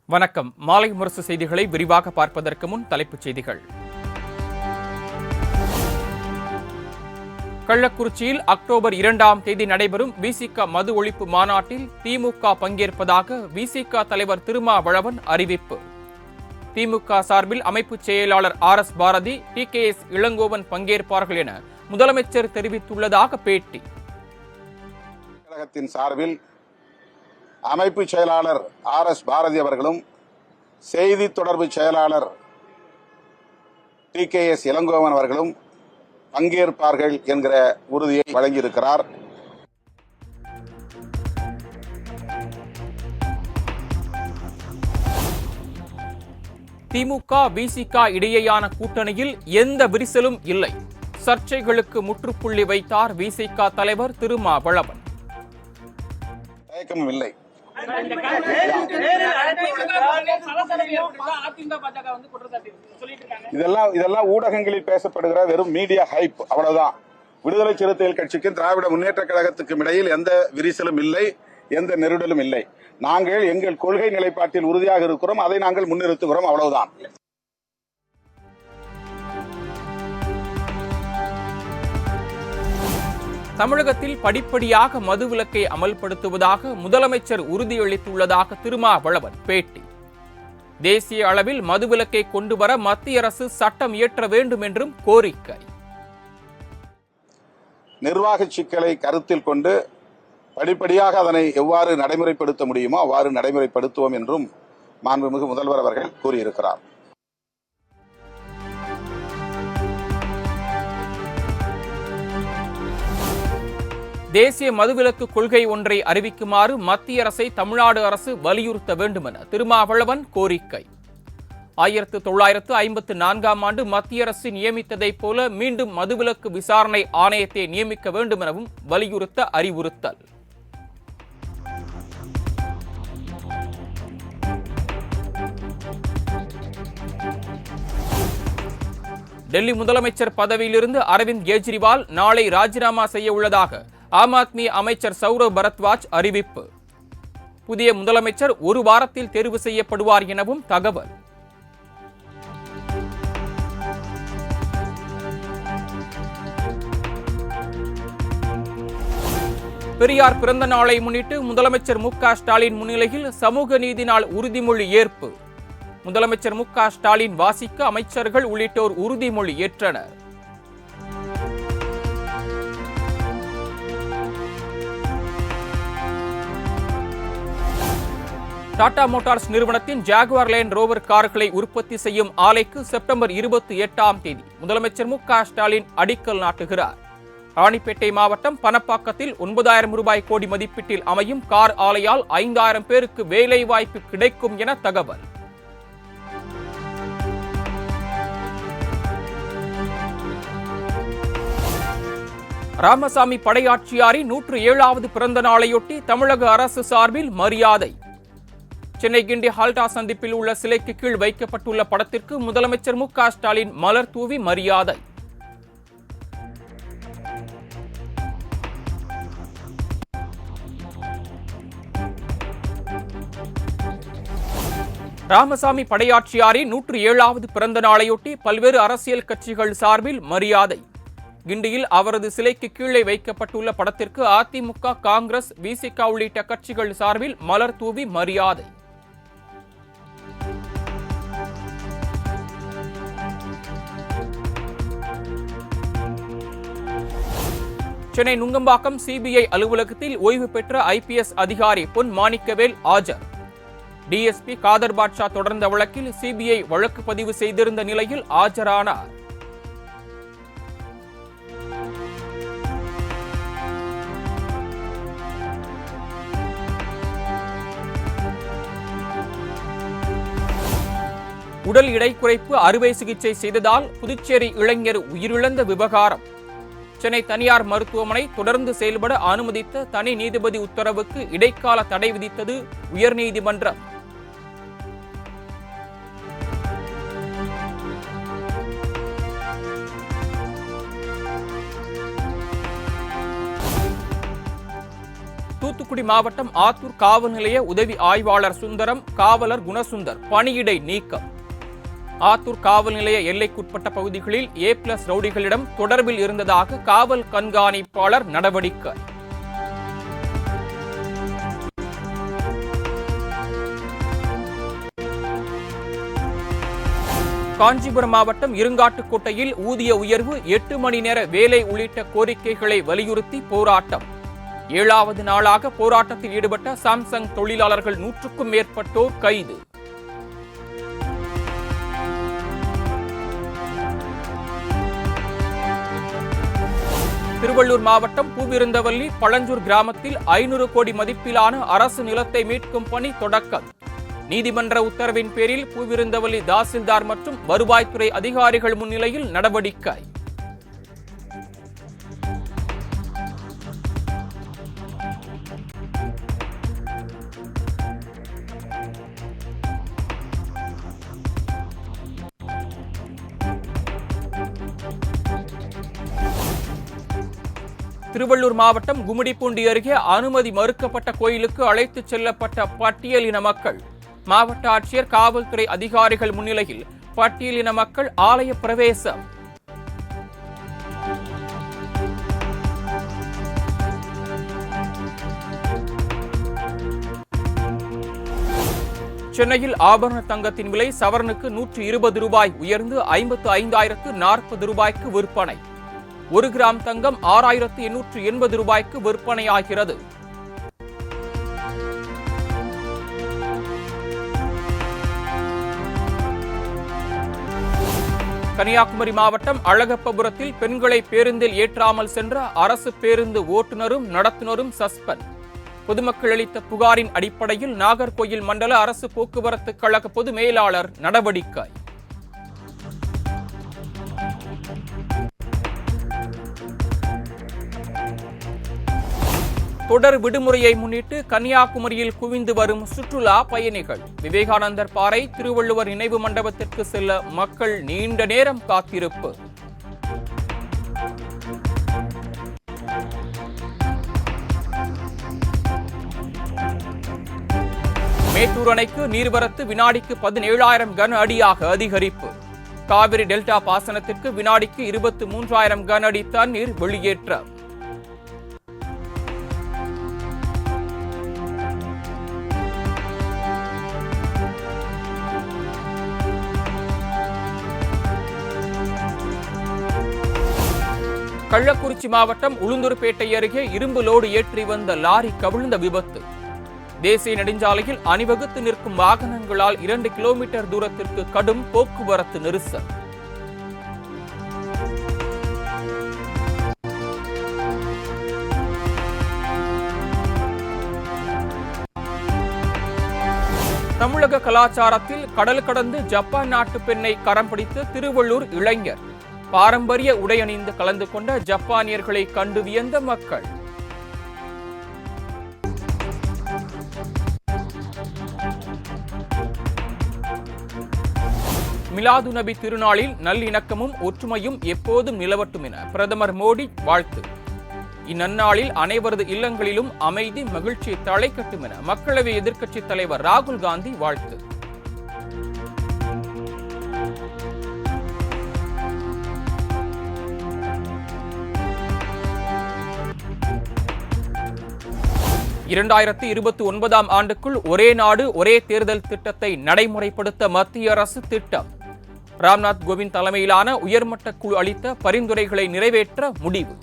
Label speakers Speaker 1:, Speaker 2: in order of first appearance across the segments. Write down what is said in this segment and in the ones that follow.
Speaker 1: வணக்கம். மாலை முரசு செய்திகளை விரிவாக பார்ப்பதற்கு முன் தலைப்புச் செய்திகள். கள்ளக்குறிச்சியில் அக்டோபர் 2ஆம் தேதி நடைபெறும் விசிக மது ஒழிப்பு மாநாட்டில் திமுக பங்கேற்பதாக விசிக தலைவர் திருமாவளவன் அறிவிப்பு. திமுக சார்பில் அமைப்புச் செயலாளர் RS பாரதி, TKS இளங்கோவன் பங்கேற்பார்கள் என முதலமைச்சர் தெரிவித்துள்ளதாக பேட்டி.
Speaker 2: கழகத்தின் சார்பில் அமைப்பு செயலாளர் RS பாரதி அவர்களும் செய்தி தொடர்பு செயலாளர் TKS இளங்கோவன் அவர்களும் பங்கேற்பார்கள் என்கிற உறுதியை வழங்கியிருக்கிறார்.
Speaker 1: திமுக விசிக இடையேயான கூட்டணியில் எந்த விரிசலும் இல்லை. சர்ச்சைகளுக்கு முற்றுப்புள்ளி வைத்தார் விசிக தலைவர் திருமாவளவன்.
Speaker 2: தயக்கமும் இல்லை. இதெல்லாம் ஊடகங்களில் பேசப்படுகிற வெறும் மீடியா ஹைப், அவ்வளவுதான். விடுதலை சிறுத்தைகள் கட்சிக்கும் திராவிட முன்னேற்ற கழகத்துக்கும் இடையில் எந்த விரிசலும் இல்லை, எந்த நெருடலும் இல்லை. நாங்கள் எங்கள் கொள்கை நிலைப்பாட்டில் உறுதியாக இருக்கிறோம், அதை நாங்கள் முன்னிறுத்துகிறோம், அவ்வளவுதான்.
Speaker 1: தமிழகத்தில் படிப்படியாக மதுவிலக்கை அமல்படுத்துவதாக முதலமைச்சர் உறுதியளித்துள்ளதாக திருமாவளவன் பேட்டி. தேசிய அளவில் மதுவிலக்கை கொண்டுவர மத்திய அரசு சட்டம் இயற்ற வேண்டும் என்றும் கோரிக்கை.
Speaker 2: நிர்வாக சிக்கலை கருத்தில் கொண்டு படிப்படியாக அதனை எவ்வாறு நடைமுறைப்படுத்த முடியுமோ அவ்வாறு நடைமுறைப்படுத்துவோம் என்றும் மாண்புமிகு முதல்வர் அவர்கள் கூறியிருக்கிறார்.
Speaker 1: தேசிய மதுவிலக்கு கொள்கை ஒன்றை அறிவிக்குமாறு மத்திய அரசை தமிழ்நாடு அரசு வலியுறுத்த வேண்டும் என திருமாவளவன் கோரிக்கை. 1954ஆம் ஆண்டு மத்திய அரசு நியமித்ததைப் போல மீண்டும் மதுவிலக்கு விசாரணை ஆணையத்தை நியமிக்க வேண்டும் எனவும் வலியுறுத்த அறிவுறுத்தல். டெல்லி முதலமைச்சர் பதவியிலிருந்து அரவிந்த் கெஜ்ரிவால் நாளை ராஜினாமா செய்ய உள்ளதாக ஆம் ஆத்மி அமைச்சர் சௌரவ் பரத்வாஜ் அறிவிப்பு. புதிய முதலமைச்சர் ஒரு வாரத்தில் தேர்வு செய்யப்படுவார் எனவும் தகவல். பெரியார் பிறந்த நாளை முன்னிட்டு முதலமைச்சர் MK ஸ்டாலின் முன்னிலையில் சமூக நீதி நாள் உறுதிமொழி ஏற்பு. முதலமைச்சர் MK ஸ்டாலின் வாசிக்க அமைச்சர்கள் உள்ளிட்டோர் உறுதிமொழி ஏற்றனர். டாடா மோட்டார்ஸ் நிறுவனத்தின் ஜாகுவார் லேண்ட் ரோவர் கார்களை உற்பத்தி செய்யும் ஆலைக்கு செப்டம்பர் 28ஆம் தேதி முதலமைச்சர் MK ஸ்டாலின் அடிக்கல் நாட்டுகிறார். ராணிப்பேட்டை மாவட்டம் பனப்பாக்கத்தில் 9000 ரூபாய் கோடி மதிப்பீட்டில் அமையும் கார் ஆலையால் 5000 பேருக்கு வேலைவாய்ப்பு கிடைக்கும் என தகவல். ராமசாமி படையாட்சியாரின் 107வது பிறந்த நாளையொட்டி தமிழக அரசு சார்பில் மரியாதை. சென்னை கிண்டி ஹால்டா சந்திப்பில் உள்ள சிலைக்கு கீழ் வைக்கப்பட்டுள்ள படத்திற்கு முதலமைச்சர் MK ஸ்டாலின் மலர் தூவி மரியாதை. ராமசாமி படையாட்சியாரின் 107வது பிறந்த நாளையொட்டி பல்வேறு அரசியல் கட்சிகள் சார்பில் மரியாதை. கிண்டியில் அவரது சிலைக்கு கீழே வைக்கப்பட்டுள்ள படத்திற்கு அதிமுக, காங்கிரஸ், விசிக உள்ளிட்ட கட்சிகள் சார்பில் மலர் தூவி மரியாதை. சென்னை நுங்கம்பாக்கம் CBI அலுவலகத்தில் ஓய்வு பெற்ற IPS அதிகாரி பொன் மாணிக்கவேல் ஆஜர். DSP காதர் பாட்ஷா தொடர்ந்த வழக்கில் CBI வழக்கு பதிவு செய்திருந்த நிலையில் ஆஜரானார். உடல் எடை குறைப்பு அறுவை சிகிச்சை செய்ததால் புதுச்சேரி இளைஞர் உயிரிழந்த விவகாரம். சென்னை தனியார் மருத்துவமனை தொடர்ந்து செயல்பட அனுமதித்த தனி நீதிபதி உத்தரவுக்கு இடைக்கால தடை விதித்தது உயர்நீதிமன்றம். தூத்துக்குடி மாவட்டம் ஆத்தூர் காவல் நிலைய உதவி ஆய்வாளர் சுந்தரம், காவலர் குணசுந்தர் பணியிடை நீக்கம். ஆத்தூர் காவல் நிலைய எல்லைக்குட்பட்ட பகுதிகளில் A+ ரவுடிகளிடம் தொடர்பில் இருந்ததாக காவல் கண்காணிப்பாளர் நடவடிக்கை. காஞ்சிபுரம் மாவட்டம் இருங்காட்டுக்கோட்டையில் ஊதிய உயர்வு, 8 மணி நேர வேலை உள்ளிட்ட கோரிக்கைகளை வலியுறுத்தி போராட்டம். 7வது நாளாக போராட்டத்தில் ஈடுபட்ட சாம்சங் தொழிலாளர்கள் 100க்கும் மேற்பட்டோர் கைது. திருவள்ளூர் மாவட்டம் பூவிருந்தவல்லி பழஞ்சூர் கிராமத்தில் 500 கோடி மதிப்பிலான அரசு நிலத்தை மீட்கும் பணி தொடக்கம். நீதிமன்ற உத்தரவின் பேரில் பூவிருந்தவல்லி தாசில்தார் மற்றும் வருவாய்த்துறை அதிகாரிகள் முன்னிலையில் நடவடிக்கை. திருவள்ளூர் மாவட்டம் கும்மிடிப்பூண்டி அருகே அனுமதி மறுக்கப்பட்ட கோயிலுக்கு அழைத்துச் செல்லப்பட்ட பட்டியலின மக்கள். மாவட்ட ஆட்சியர், காவல்துறை அதிகாரிகள் முன்னிலையில் பட்டியலின மக்கள் ஆலய பிரவேசம். சென்னையில் ஆபரண தங்கத்தின் விலை சவரனுக்கு 120 ரூபாய் உயர்ந்து 55,040 ரூபாய்க்கு விற்பனை. 1 கிராம் தங்கம் 6,880 ரூபாய்க்கு விற்பனையாகிறது. கன்னியாகுமரி மாவட்டம் அழகப்பபுரத்தில் பெண்களை பேருந்தில் ஏற்றாமல் சென்ற அரசு பேருந்து ஓட்டுநரும் நடத்துனரும் சஸ்பெண்ட். பொதுமக்கள் அளித்த புகாரின் அடிப்படையில் நாகர்கோயில் மண்டல அரசு போக்குவரத்து கழக பொது மேலாளர் நடவடிக்கை. தொடர் விடுமுறையை முன்னிட்டு கன்னியாகுமரியில் குவிந்து வரும் சுற்றுலா பயணிகள். விவேகானந்தர் பாறை, திருவள்ளுவர் நினைவு மண்டபத்திற்கு செல்ல மக்கள் நீண்ட நேரம் காத்திருப்பு. மேட்டூர் அணைக்கு நீர்வரத்து வினாடிக்கு 17,000 கன அடியாக அதிகரிப்பு. காவிரி டெல்டா பாசனத்திற்கு வினாடிக்கு 23,000 கன அடி தண்ணீர் வெளியேற்றம். கள்ளக்குறிச்சி மாவட்டம் உளுந்தூர்பேட்டை அருகே இரும்பு லோடு ஏற்றி வந்த லாரி கவிழ்ந்த விபத்து. தேசிய நெடுஞ்சாலையில் அணிவகுத்து நிற்கும் வாகனங்களால் 2 கிலோமீட்டர் தூரத்திற்கு கடும் போக்குவரத்து நெரிசல். தமிழக கலாச்சாரத்தில் கடல் கடந்து ஜப்பான் நாட்டு பெண்ணை கரம் பிடித்த திருவள்ளூர் இளைஞர். பாரம்பரிய உடையணிந்து கலந்து கொண்ட ஜப்பானியர்களை கண்டு வியந்த மக்கள். மிலாது நபி திருநாளில் நல்லிணக்கமும் ஒற்றுமையும் எப்போதும் நிலவட்டும் என பிரதமர் மோடி வாழ்த்து. இந்நன்னாளில் அனைவரது இல்லங்களிலும் அமைதி, மகிழ்ச்சி தழைக்கட்டும் என மக்களவை எதிர்க்கட்சித் தலைவர் ராகுல் காந்தி வாழ்த்து. இரண்டாயிரத்து 29ஆம் ஆண்டுக்குள் ஒரே நாடு ஒரே தேர்தல் திட்டத்தை நடைமுறைப்படுத்த மத்திய அரசு திட்டம். ராம்நாத் கோவிந்த் தலைமையிலான உயர்மட்ட குழு அளித்த பரிந்துரைகளை நிறைவேற்ற முடிவு.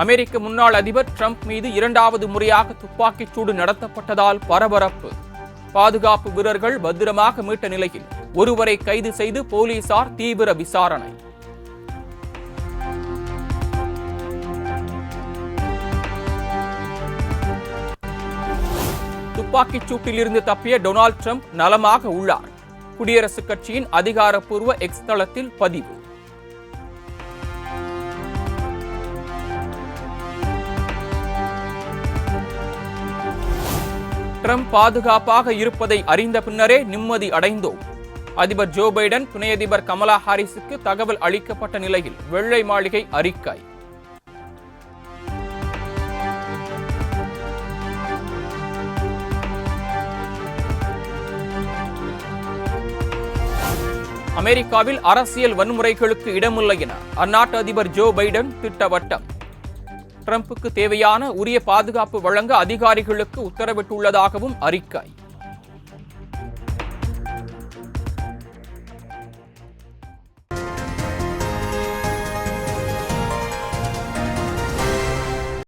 Speaker 1: அமெரிக்க முன்னாள் அதிபர் டிரம்ப் மீது 2வது முறையாக துப்பாக்கிச் சூடு நடத்தப்பட்டதால் பரபரப்பு. பாதுகாப்பு வீரர்கள் பத்திரமாக மீட்ட நிலையில் ஒருவரை கைது செய்து போலீசார் தீவிர விசாரணை. துப்பாக்கிச் சூட்டிலிருந்து தப்பிய டொனால்ட் ட்ரம்ப் நலமாக உள்ளார். குடியரசுக் கட்சியின் அதிகாரப்பூர்வ எக்ஸ் தளத்தில் பதிவு. ட்ரம்ப் பாதுகாப்பாக இருப்பதை அறிந்த பின்னரே நிம்மதி அடைந்தோம். அதிபர் ஜோ பைடன், துணை அதிபர் கமலா ஹாரிஸுக்கு தகவல் அளிக்கப்பட்ட நிலையில் வெள்ளை மாளிகை அறிக்கை. அமெரிக்காவில் அரசியல் வன்முறைகளுக்கு இடமில்லை என அந்நாட்டு அதிபர் ஜோ பைடன் திட்டவட்டம். ட்ரம்புக்கு தேவையான உரிய பாதுகாப்பு வழங்க அதிகாரிகளுக்கு உத்தரவிட்டுள்ளதாகவும் அறிக்கை.